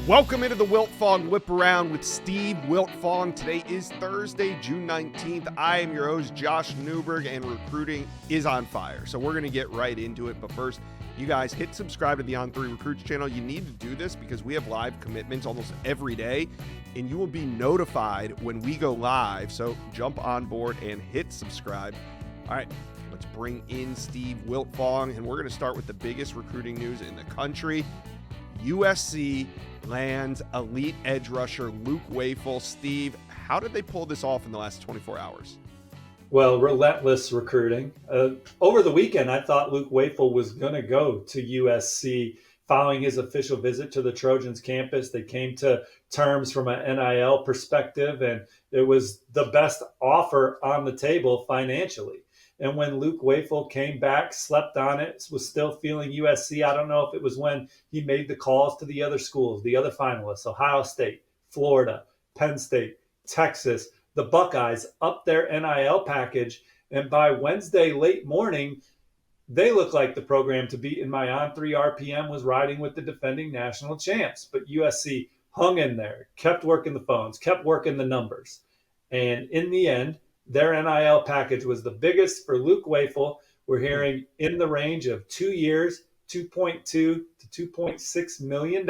Welcome into the Wiltfong Whiparound with Steve Wiltfong. Today is Thursday, June 19th. I am your host, Josh Newberg, and recruiting is on fire. So we're going to get right into it. But first, you guys hit subscribe to the On3 Recruits channel. You need to do this because we have live commitments almost every day, and you will be notified when we go live. So jump on board and hit subscribe. All right, let's bring in Steve Wiltfong, and we're going to start with the biggest recruiting news in the country. USC lands elite edge rusher Luke Wafel. Steve, how did they pull this off in the last 24 hours? Well, relentless recruiting. Over the weekend, I thought Luke Wafel was going to go to USC following his official visit to the Trojans campus. They came to terms from an NIL perspective, and it was the best offer on the table financially. And when Luke Wafel came back, slept on it, was still feeling USC. I don't know if it was when he made the calls to the other schools, the other finalists, Ohio State, Florida, Penn State, Texas, the Buckeyes, up their NIL package. And by Wednesday late morning, they looked like the program to beat. And my On3 RPM was riding with the defending national champs. But USC hung in there, kept working the phones, kept working the numbers. And in the end, their NIL package was the biggest for Luke Wafel. We're hearing in the range of 2 years, $2.2 to $2.6 million.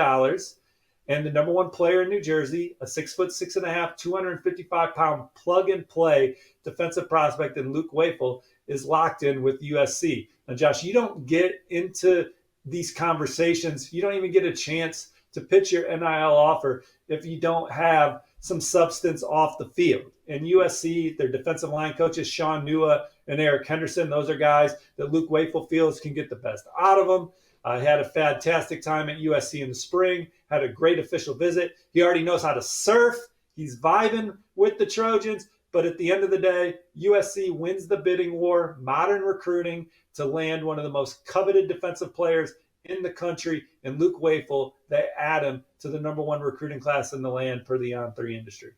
And the number one player in New Jersey, a 6'6.5", 255-pound plug-and-play defensive prospect in Luke Wafel, is locked in with USC. Now, Josh, you don't get into these conversations. You don't even get a chance to pitch your NIL offer if you don't have some substance off the field. And USC, their defensive line coaches, Sean Nua and Eric Henderson, those are guys that Luke Wafel feels can get the best out of them. Had a fantastic time at USC in the spring, had a great official visit. He already knows how to surf. He's vibing with the Trojans. But at the end of the day, USC wins the bidding war, modern recruiting, to land one of the most coveted defensive players in the country. And Luke Wafel, they add him to the number one recruiting class in the land per the On3 industry.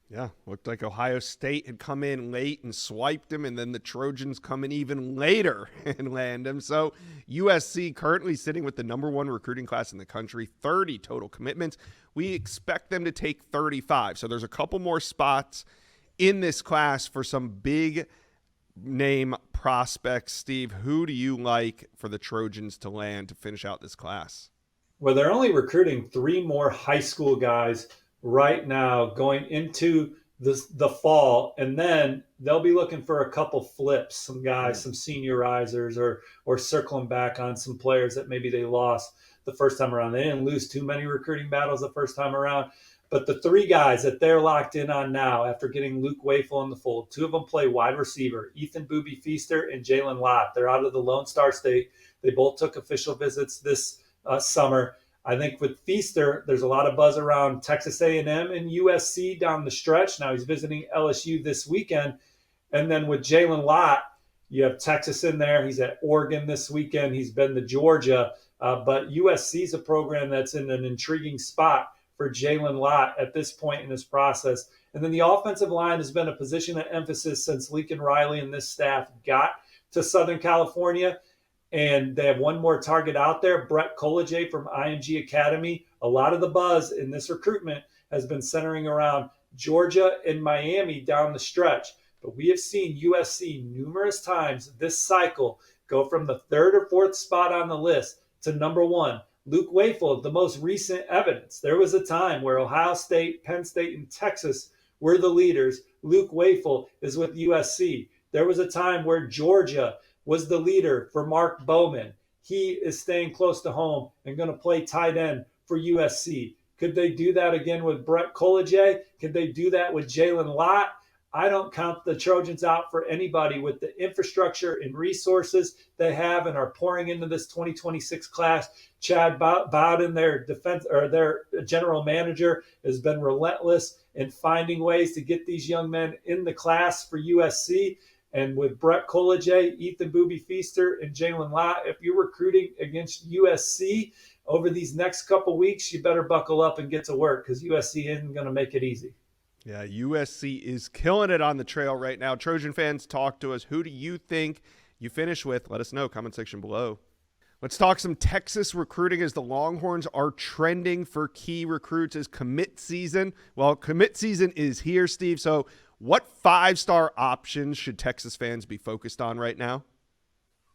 Yeah, looked like Ohio State had come in late and swiped him, and then the Trojans come in even later and land him. So USC currently sitting with the number one recruiting class in the country, 30 total commitments. We expect them to take 35. So there's a couple more spots in this class for some big name prospects. Steve, who do you like for the Trojans to land to finish out this class? Well, they're only recruiting 3 more high school guys right now going into the fall, and then they'll be looking for a couple flips, some guys, some seniorizers, or circling back on some players that maybe they lost the first time around. They didn't lose too many recruiting battles the first time around, but the 3 guys that they're locked in on now after getting Luke Wafel in the fold, 2 of them play wide receiver, Ethan Booby Feaster and Jalen Lott. They're out of the Lone Star State. They both took official visits this summer. I think with Feaster, there's a lot of buzz around Texas A&M and USC down the stretch. Now he's visiting LSU this weekend. And then with Jalen Lott, you have Texas in there. He's at Oregon this weekend. He's been to Georgia. But USC is a program that's in an intriguing spot for Jalen Lott at this point in his process. And then the offensive line has been a position of emphasis since Lincoln Riley and this staff got to Southern California. And they have one more target out there, Brett Collegier from IMG Academy. A lot of the buzz in this recruitment has been centering around Georgia and Miami down the stretch. But we have seen USC numerous times this cycle go from the 3rd or 4th spot on the list to number 1. Luke Wafel, the most recent evidence. There was a time where Ohio State, Penn State, and Texas were the leaders. Luke Wafel is with USC. There was a time where Georgia was the leader for Mark Bowman. He is staying close to home and going to play tight end for USC. Could they do that again with Brett Collegier? Could they do that with Jalen Lott? I don't count the Trojans out for anybody with the infrastructure and resources they have and are pouring into this 2026 class. Chad Bowden, their general manager, has been relentless in finding ways to get these young men in the class for USC. And with Brett Collegier, Ethan Booby Feaster, and Jalen Lott, if you're recruiting against USC over these next couple weeks, you better buckle up and get to work because USC isn't going to make it easy. Yeah, USC is killing it on the trail right now. Trojan fans, talk to us. Who do you think you finish with? Let us know. Comment section below. Let's talk some Texas recruiting as the Longhorns are trending for key recruits as commit season. Well, commit season is here, Steve. So what 5-star options should Texas fans be focused on right now?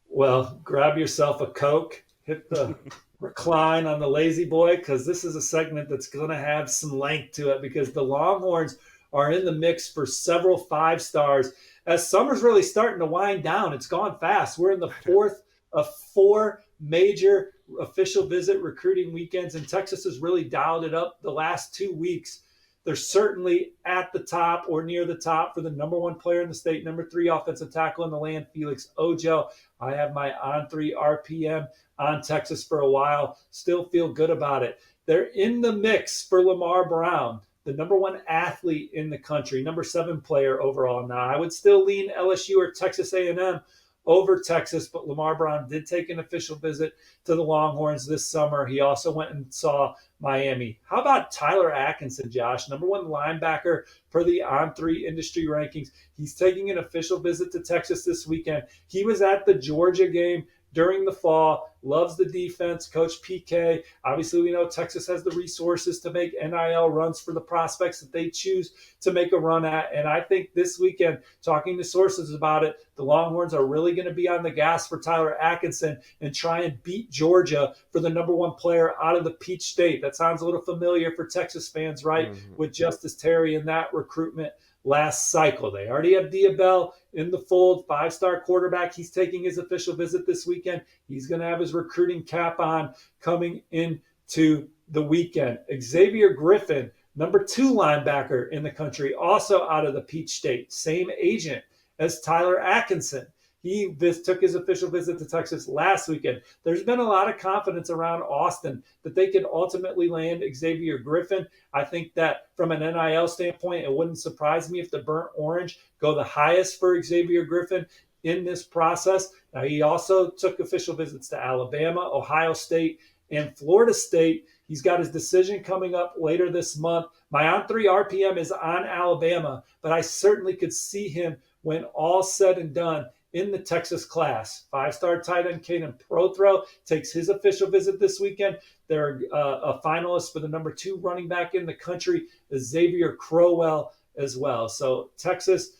Well, grab yourself a Coke, hit the recline on the lazy boy, because this is a segment that's going to have some length to it, because the Longhorns are in the mix for several 5-stars. As summer's really starting to wind down, it's gone fast. We're in the fourth of 4 major official visit recruiting weekends, and Texas has really dialed it up the last 2 weeks. They're certainly at the top or near the top for the number 1 player in the state, number 3 offensive tackle in the land, Felix Ojo. I have my on 3 RPM on Texas for a while. Still feel good about it. They're in the mix for Lamar Brown, the number 1 athlete in the country, number 7 player overall. Now, I would still lean LSU or Texas A&M over Texas, but Lamar Brown did take an official visit to the Longhorns this summer. He also went and saw Miami. How about Tyler Atkinson, Josh, number 1 linebacker per the On3 industry rankings? He's taking an official visit to Texas this weekend. He was at the Georgia game during the fall, loves the defense, Coach PK. Obviously, we know Texas has the resources to make NIL runs for the prospects that they choose to make a run at. And I think this weekend, talking to sources about it, the Longhorns are really going to be on the gas for Tyler Atkinson and try and beat Georgia for the number 1 player out of the Peach State. That sounds a little familiar for Texas fans, right? With Justice Terry in that recruitment last cycle. They already have Diabell in the fold, 5-star quarterback. He's taking his official visit this weekend. He's going to have his recruiting cap on coming into the weekend. Xavier Griffin, number 2 linebacker in the country, also out of the Peach State, same agent as Tyler Atkinson. He took his official visit to Texas last weekend. There's been a lot of confidence around Austin that they could ultimately land Xavier Griffin. I think that from an NIL standpoint, it wouldn't surprise me if the Burnt Orange go the highest for Xavier Griffin in this process. Now, he also took official visits to Alabama, Ohio State, and Florida State. He's got his decision coming up later this month. My on 3 RPM is on Alabama, but I certainly could see him, when all said and done, in the Texas class. 5-star tight end Caden Prothro takes his official visit this weekend. They're a finalist for the number 2 running back in the country, Xavier Crowell, as well. So Texas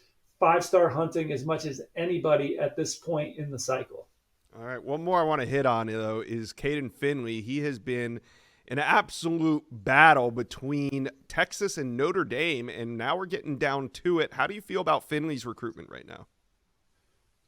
5-star hunting as much as anybody at this point in the cycle. All right, one more I want to hit on, though, is Caden Finley. He has been an absolute battle between Texas and Notre Dame, and now we're getting down to it. How do you feel about Finley's recruitment right now?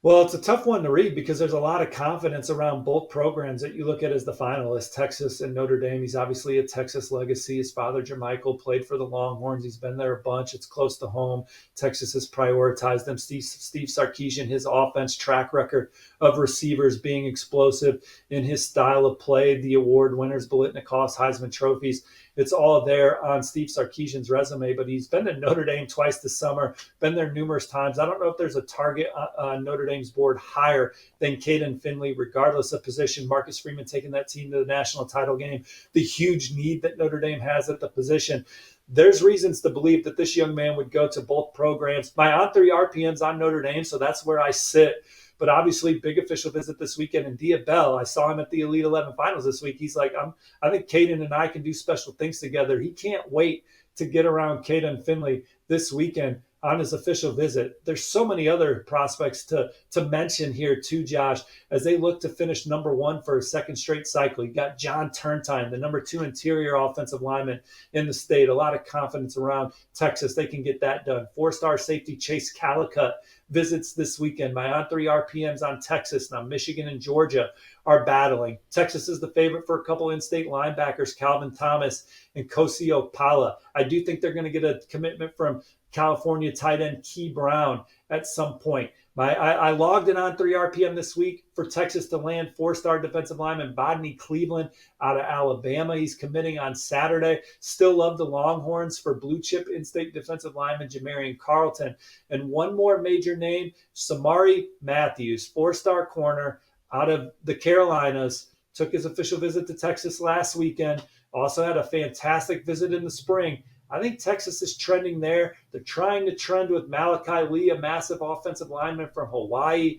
Well, it's a tough one to read because there's a lot of confidence around both programs that you look at as the finalists, Texas and Notre Dame. He's obviously a Texas legacy. His father, Jermichael, played for the Longhorns. He's been there a bunch. It's close to home. Texas has prioritized them. Steve Sarkisian, his offense track record of receivers being explosive in his style of play, the award winners, Biletnikoff's Heisman trophies. It's all there on Steve Sarkisian's resume, but he's been to Notre Dame twice this summer, been there numerous times. I don't know if there's a target on Notre Dame's board higher than Caden Finley, regardless of position. Marcus Freeman taking that team to the national title game, the huge need that Notre Dame has at the position. There's reasons to believe that this young man would go to both programs. My on 3 RPM's on Notre Dame, so that's where I sit. But obviously, big official visit this weekend. And Diabell, I saw him at the Elite 11 finals this week. He's like, I think Caden and I can do special things together. He can't wait to get around Caden Finley this weekend on his official visit. There's so many other prospects to mention here too, Josh, as they look to finish number 1 for a second straight cycle. You got John Turntime, the number 2 interior offensive lineman in the state. A lot of confidence around Texas. They can get that done. 4-star safety Chase Calicut visits this weekend. My on 3 RPMs on Texas. Now Michigan and Georgia are battling. Texas is the favorite for a couple in-state linebackers, Calvin Thomas and Kosi Opala. I do think they're going to get a commitment from California tight end Key Brown at some point. I logged in on 3 RPM this week for Texas to land 4-star defensive lineman Bodney Cleveland out of Alabama. He's committing on Saturday. Still love the Longhorns for blue chip in-state defensive lineman Jamarian Carlton. And one more major name, Samari Matthews, 4-star corner out of the Carolinas. Took his official visit to Texas last weekend. Also had a fantastic visit in the spring. I think Texas is trending there. They're trying to trend with Malachi Lee, a massive offensive lineman from Hawaii.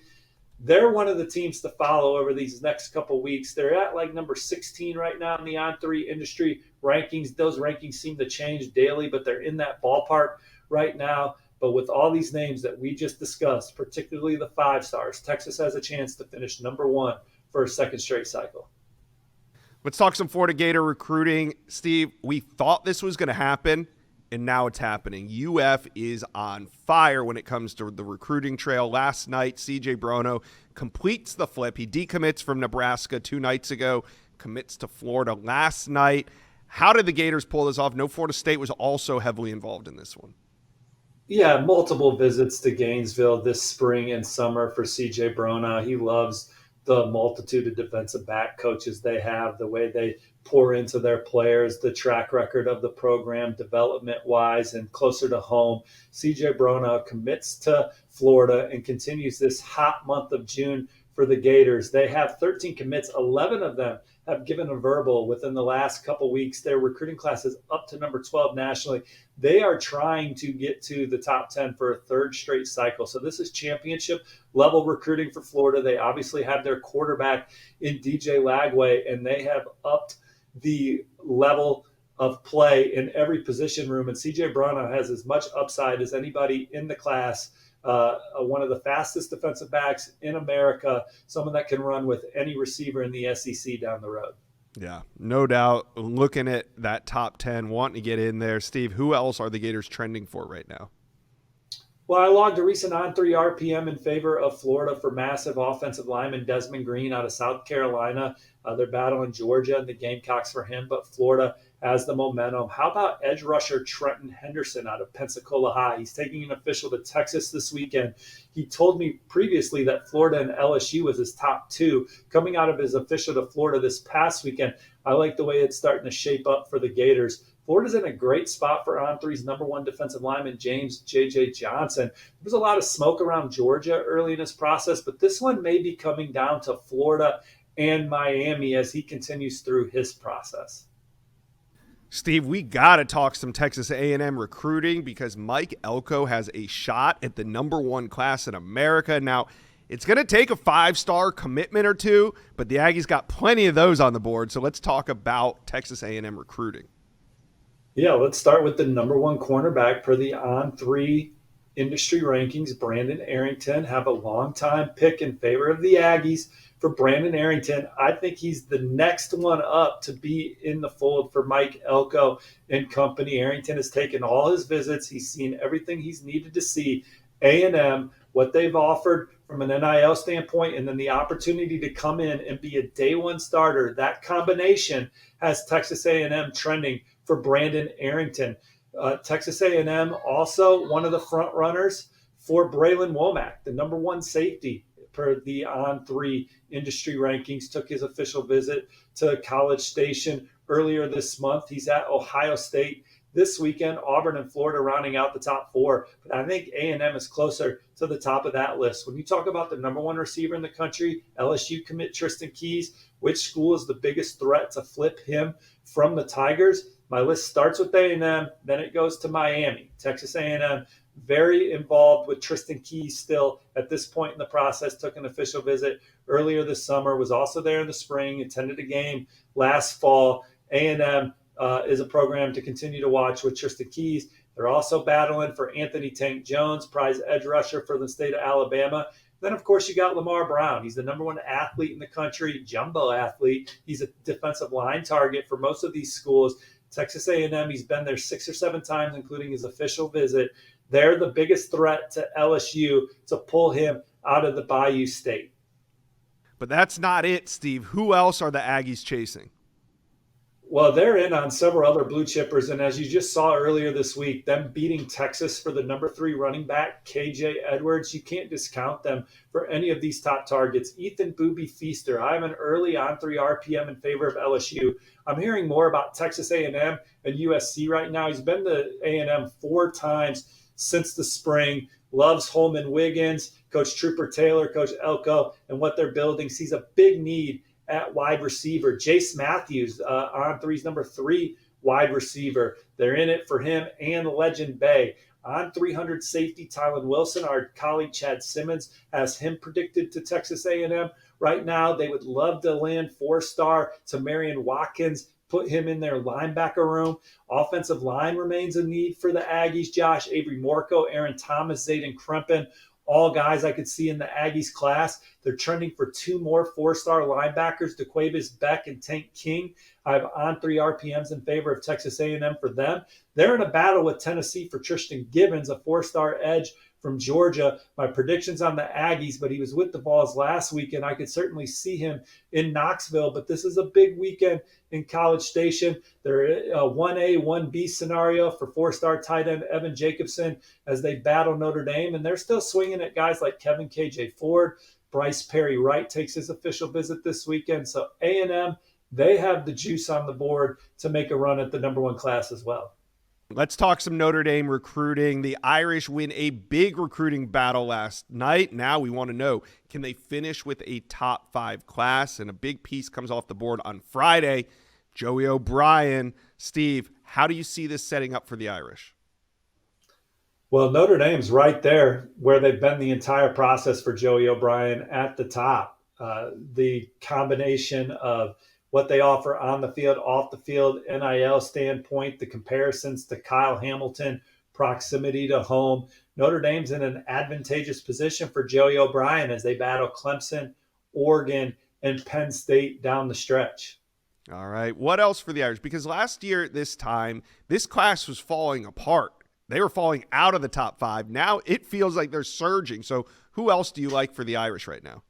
They're one of the teams to follow over these next couple weeks. They're at like number 16 right now in the On3 industry rankings. Those rankings seem to change daily, but they're in that ballpark right now. But with all these names that we just discussed, particularly the 5 stars, Texas has a chance to finish number 1 for a second straight cycle. Let's talk some Florida Gator recruiting. Steve, we thought this was going to happen, and now it's happening. UF is on fire when it comes to the recruiting trail. Last night, CJ Brono completes the flip. He decommits from Nebraska 2 nights ago, commits to Florida last night. How did the Gators pull this off? No, Florida State was also heavily involved in this one. Yeah, multiple visits to Gainesville this spring and summer for CJ Brona. He loves the multitude of defensive back coaches they have, the way they pour into their players, the track record of the program development-wise and closer to home. CJ Brona commits to Florida and continues this hot month of June for the Gators. They have 13 commits. 11 of them have given a verbal within the last couple weeks. Their recruiting class is up to number 12 nationally. They are trying to get to the top 10 for a 3rd straight cycle. So this is championship level recruiting for Florida. They obviously have their quarterback in DJ Lagway, and they have upped the level of play in every position room. And CJ Brana has as much upside as anybody in the class. One of the fastest defensive backs in America, someone that can run with any receiver in the SEC down the road. Yeah, no doubt. Looking at that top 10, wanting to get in there. Steve, who else are the Gators trending for right now? Well, I logged a recent on-3 RPM in favor of Florida for massive offensive lineman Desmond Green out of South Carolina. They're battling Georgia and the Gamecocks for him, but Florida has the momentum. How about edge rusher Trenton Henderson out of Pensacola High? He's taking an official to Texas this weekend. He told me previously that Florida and LSU was his top 2. Coming out of his official to Florida this past weekend, I like the way it's starting to shape up for the Gators. Florida's in a great spot for On3's number 1 defensive lineman, James J.J. Johnson. There was a lot of smoke around Georgia early in this process, but this one may be coming down to Florida and Miami as he continues through his process. Steve, we got to talk some Texas A&M recruiting because Mike Elko has a shot at the number 1 class in America. Now, it's going to take a 5-star commitment or 2, but the Aggies got plenty of those on the board. So let's talk about Texas A&M recruiting. Yeah, let's start with the number 1 cornerback per the On3 industry rankings. Brandon Arrington, have a long-time pick in favor of the Aggies for Brandon Arrington. I think he's the next one up to be in the fold for Mike Elko and company. Arrington has taken all his visits. He's seen everything he's needed to see. A&M, what they've offered from an NIL standpoint, and then the opportunity to come in and be a day 1 starter, that combination has Texas A&M trending for Brandon Arrington. Texas A&M also one of the front runners for Braylon Womack, the number 1 safety per the On3 industry rankings, took his official visit to College Station earlier this month. He's at Ohio State this weekend. Auburn and Florida rounding out the top 4. But I think A&M is closer to the top of that list. When you talk about the number 1 receiver in the country, LSU commit Tristan Keys, which school is the biggest threat to flip him from the Tigers? My list starts with A&M, then it goes to Miami. Texas A&M, very involved with Tristan Keys still at this point in the process, took an official visit earlier this summer, was also there in the spring, attended a game last fall. A&M is a program to continue to watch with Tristan Keys. They're also battling for Anthony Tank Jones, prize edge rusher for the state of Alabama. Then, of course, you got Lamar Brown. He's the number 1 athlete in the country, jumbo athlete. He's a defensive line target for most of these schools. Texas A&M, he's been there 6 or 7 times, including his official visit. They're the biggest threat to LSU to pull him out of the Bayou State. But that's not it, Steve. Who else are the Aggies chasing? Well, they're in on several other blue chippers, and as you just saw earlier this week, them beating Texas for the number 3 running back, KJ Edwards, you can't discount them for any of these top targets. Ethan Booby Feaster, I have an early On3 RPM in favor of LSU. I'm hearing more about Texas A&M and USC right now. He's been to A&M 4 times since the spring, loves Holman Wiggins, Coach Trooper Taylor, Coach Elko, and what they're building. Sees a big need at wide receiver. Jace Matthews, On3's number 3 wide receiver. They're in it for him and Legend Bay. On 300 safety, Tylen Wilson, our colleague Chad Simmons has him predicted to Texas A&M. Right now, they would love to land 4-star Tamarian Watkins, put him in their linebacker room. Offensive line remains a need for the Aggies. Josh, Avery Morco, Aaron Thomas, Zayden Krempen, all guys I could see in the Aggies class. They're trending for 2 more 4-star linebackers, DeQuavis Beck and Tank King. I have on 3 RPMs in favor of Texas A&M for them. They're in a battle with Tennessee for Tristan Gibbons, a 4-star edge from Georgia. My predictions on the Aggies, but he was with the Vols last week, and I could certainly see him in Knoxville. But this is a big weekend in College Station. They're a 1A, 1B scenario for 4-star tight end Evan Jacobson as they battle Notre Dame, and they're still swinging at guys like Kevin KJ Ford. Bryce Perry Wright takes his official visit this weekend. So A&M, they have the juice on the board to make a run at the number 1 class as well. Let's talk some Notre Dame recruiting. The Irish win a big recruiting battle last night. Now we want to know, can they finish with a top 5 class? And a big piece comes off the board on Friday. Joey O'Brien. Steve, how do you see this setting up for the Irish? Well, Notre Dame's right there where they've been the entire process for Joey O'Brien at the top. The combination of what they offer on the field, off the field, NIL standpoint, the comparisons to Kyle Hamilton, proximity to home. Notre Dame's in an advantageous position for Joey O'Brien as they battle Clemson, Oregon, and Penn State down the stretch. All right. What else for the Irish? Because last year at this time, this class was falling apart. They were falling out of the top 5. Now it feels like they're surging. So who else do you like for the Irish right now?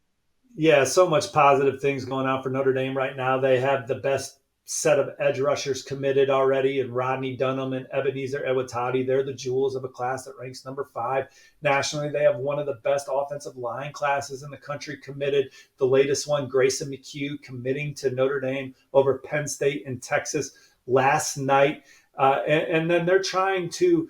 Yeah, so much positive things going on for Notre Dame right now. They have the best set of edge rushers committed already, and Rodney Dunham and Ebenezer Ewatati. They're the jewels of a class that ranks number 5 nationally. They have one of the best offensive line classes in the country committed. The latest one, Grayson McHugh, committing to Notre Dame over Penn State and Texas last night. And then they're trying to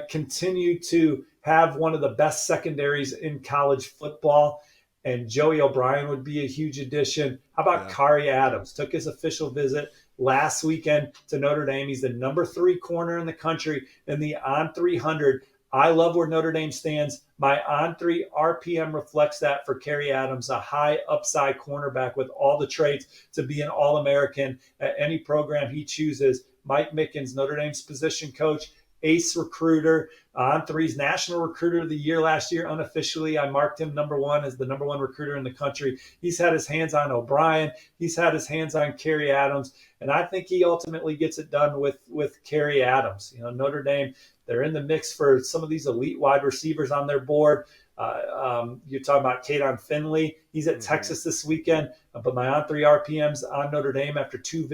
continue to have one of the best secondaries in college football. And Joey O'Brien would be a huge addition. How about Kari Adams? Took his official visit last weekend to Notre Dame. He's the number 3 corner in the country in the on 300. I love where Notre Dame stands. My on 3 RPM reflects that for Kari Adams, a high upside cornerback with all the traits to be an All-American at any program he chooses. Mike Mickens, Notre Dame's position coach, ace recruiter, on 3's National Recruiter of the Year last year. Unofficially, I marked him number 1 as the number 1 recruiter in the country. He's had his hands on O'Brien. He's had his hands on Kari Adams. And I think he ultimately gets it done with Kari Adams. You know, Notre Dame, they're in the mix for some of these elite wide receivers on their board. You're talking about Kadon Finley. He's at Texas this weekend. But my on 3 RPMs on Notre Dame after 2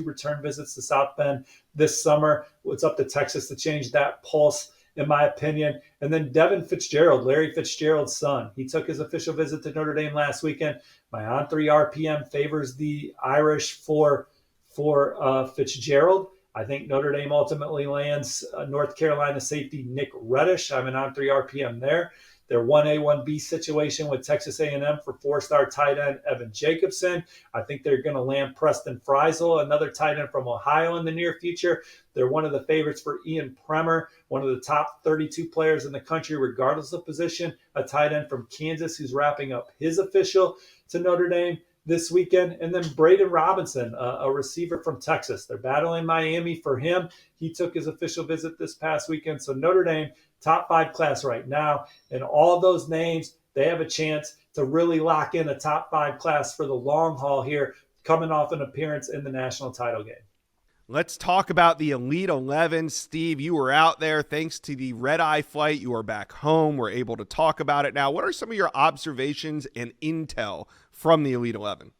return visits to South Bend this summer. It's up to Texas to change that pulse, in my opinion. And then Devin Fitzgerald, Larry Fitzgerald's son. He took his official visit to Notre Dame last weekend. My on 3 RPM favors the Irish for Fitzgerald. I think Notre Dame ultimately lands North Carolina safety Nick Reddish. I'm an on 3 RPM there. Their 1A, 1B situation with Texas A&M for 4-star tight end Evan Jacobson. I think they're going to land Preston Friesel, another tight end from Ohio in the near future. They're one of the favorites for Ian Premer, one of the top 32 players in the country, regardless of position, a tight end from Kansas who's wrapping up his official to Notre Dame this weekend. And then Braden Robinson, a receiver from Texas. They're battling Miami for him. He took his official visit this past weekend. So Notre Dame, top 5 class right now. And all those names, they have a chance to really lock in a top 5 class for the long haul here, coming off an appearance in the national title game. Let's talk about the Elite 11. Steve, you were out there. Thanks to the red-eye flight, you are back home. We're able to talk about it now. What are some of your observations and intel from the Elite 11?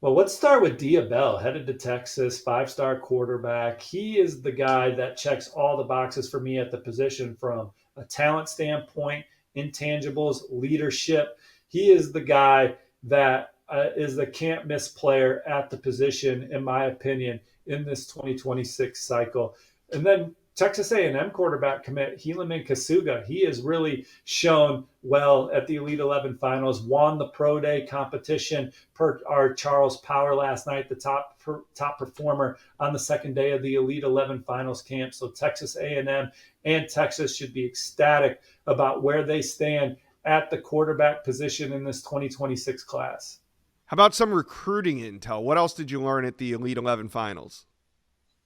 Well, let's start with Diabell, headed to Texas, 5-star quarterback. He is the guy that checks all the boxes for me at the position from a talent standpoint, intangibles, leadership. He is the guy that is the can't-miss player at the position, in my opinion, in this 2026 cycle. And then Texas A&M quarterback commit Helaman Kasuga, he has really shown well at the Elite 11 finals, won the Pro Day competition per our Charles Power last night, the top performer on the second day of the Elite 11 finals camp. So Texas A&M and Texas should be ecstatic about where they stand at the quarterback position in this 2026 class. How about some recruiting intel? What else did you learn at the Elite 11 finals?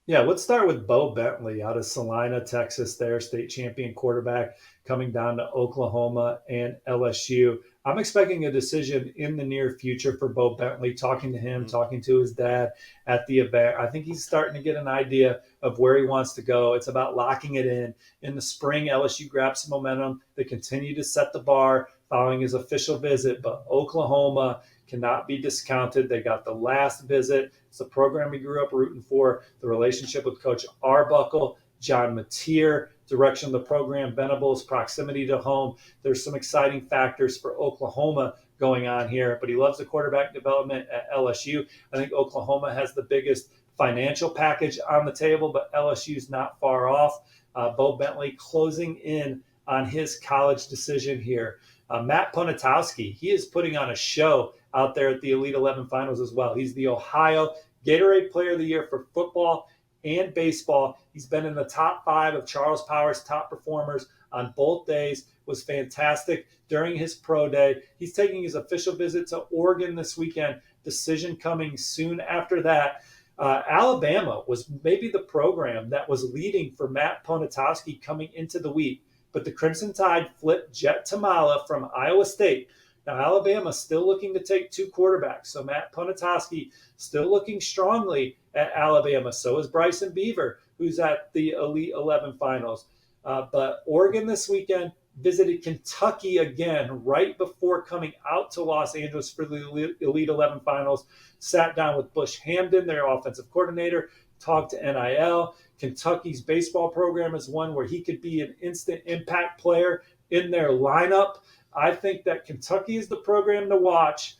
Yeah, let's start with Bo Bentley out of Salina, Texas, their state champion quarterback coming down to Oklahoma and LSU. I'm expecting a decision in the near future for Bo Bentley, talking to him, talking to his dad at the event. I think he's starting to get an idea of where he wants to go. It's about locking it in. In the spring, LSU grabbed some momentum. They continue to set the bar following his official visit, but Oklahoma cannot be discounted. They got the last visit. It's the program he grew up rooting for, the relationship with Coach Arbuckle, John Mateer, direction of the program, Venables, proximity to home. There's some exciting factors for Oklahoma going on here, but he loves the quarterback development at LSU. I think Oklahoma has the biggest financial package on the table, but LSU's not far off. Bo Bentley closing in on his college decision here. Matt Ponatowski, he is putting on a show out there at the Elite 11 finals as well. He's the Ohio Gatorade Player of the Year for football and baseball. He's been in the top 5 of Charles Power's top performers on both days, was fantastic during his pro day. He's taking his official visit to Oregon this weekend, decision coming soon after that. Alabama was maybe the program that was leading for Matt Ponatowski coming into the week, but the Crimson Tide flipped Jet Tamala from Iowa State. Now, Alabama's still looking to take 2 quarterbacks, so Matt Ponatowski still looking strongly at Alabama. So is Bryson Beaver, who's at the Elite 11 finals. But Oregon this weekend visited Kentucky again right before coming out to Los Angeles for the Elite 11 finals, sat down with Bush Hamden, their offensive coordinator, talked to NIL. Kentucky's baseball program is one where he could be an instant impact player in their lineup. I think that Kentucky is the program to watch,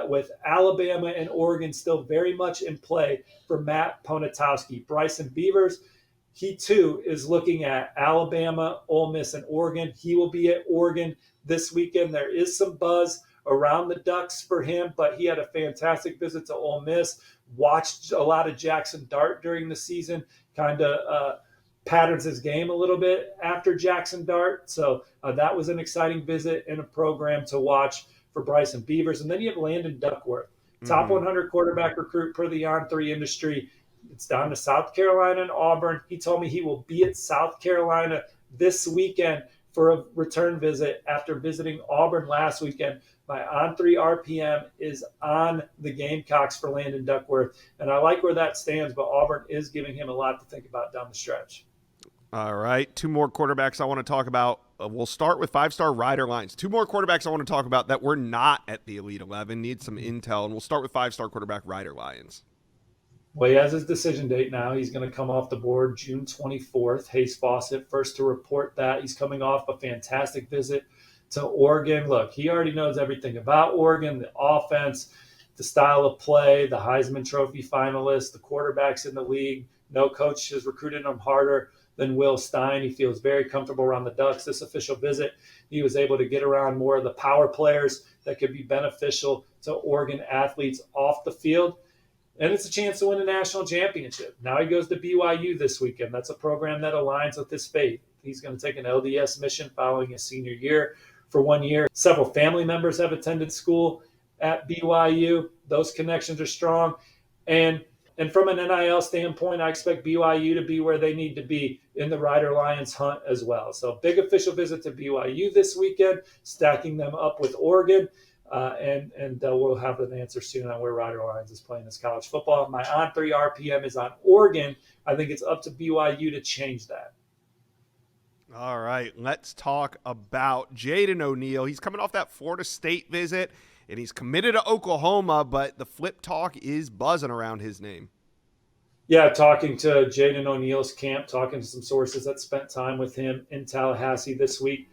with Alabama and Oregon still very much in play for Matt Ponatowski. Bryson Beavers, he too is looking at Alabama, Ole Miss, and Oregon. He will be at Oregon this weekend. There is some buzz around the Ducks for him, but he had a fantastic visit to Ole Miss, watched a lot of Jackson Dart during the season, kind of patterns his game a little bit after Jackson Dart. So that was an exciting visit and a program to watch for Bryson Beavers. And then you have Landon Duckworth, top 100 quarterback recruit per the On3 industry. It's down to South Carolina and Auburn. He told me he will be at South Carolina this weekend for a return visit after visiting Auburn last weekend. My On3 RPM is on the Gamecocks for Landon Duckworth, and I like where that stands, but Auburn is giving him a lot to think about down the stretch. All right, 2 more quarterbacks I want to talk about. We'll start with 5-star Rider Lions. 2 more quarterbacks I want to talk about that were not at the Elite 11. Need some intel, and we'll start with 5-star quarterback Rider Lions. Well, he has his decision date now. He's going to come off the board June 24th. Hayes Fawcett, first to report that. He's coming off a fantastic visit to Oregon. Look, he already knows everything about Oregon, the offense, the style of play, the Heisman Trophy finalists, the quarterbacks in the league. No coach has recruited him harder than Will Stein. He feels very comfortable around the Ducks. This official visit, he was able to get around more of the power players that could be beneficial to Oregon athletes off the field. And it's a chance to win a national championship. Now he goes to BYU this weekend. That's a program that aligns with his faith. He's going to take an LDS mission following his senior year for 1 year. Several family members have attended school at BYU. Those connections are strong. And from an NIL standpoint, I expect BYU to be where they need to be in the Rider Lions hunt as well. So big official visit to BYU this weekend, stacking them up with Oregon. And we'll have an answer soon on where Rider Lions is playing this college football. My On3 RPM is on Oregon. I think it's up to BYU to change that. All right, let's talk about Jaden O'Neal. He's coming off that Florida State visit, and he's committed to Oklahoma, but the flip talk is buzzing around his name. Yeah, talking to Jaden O'Neal's camp, talking to some sources that spent time with him in Tallahassee this week.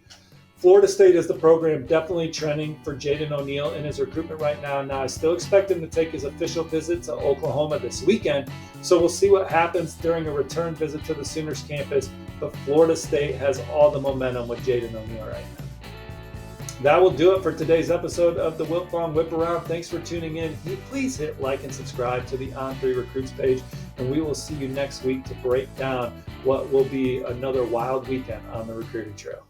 Florida State is the program definitely trending for Jaden O'Neal in his recruitment right now. Now, I still expect him to take his official visit to Oklahoma this weekend, so we'll see what happens during a return visit to the Sooners campus, but Florida State has all the momentum with Jaden O'Neal right now. That will do it for today's episode of the Wiltfong Whiparound. Thanks for tuning in. Please hit like and subscribe to the On3 Recruits page, and we will see you next week to break down what will be another wild weekend on the recruiting trail.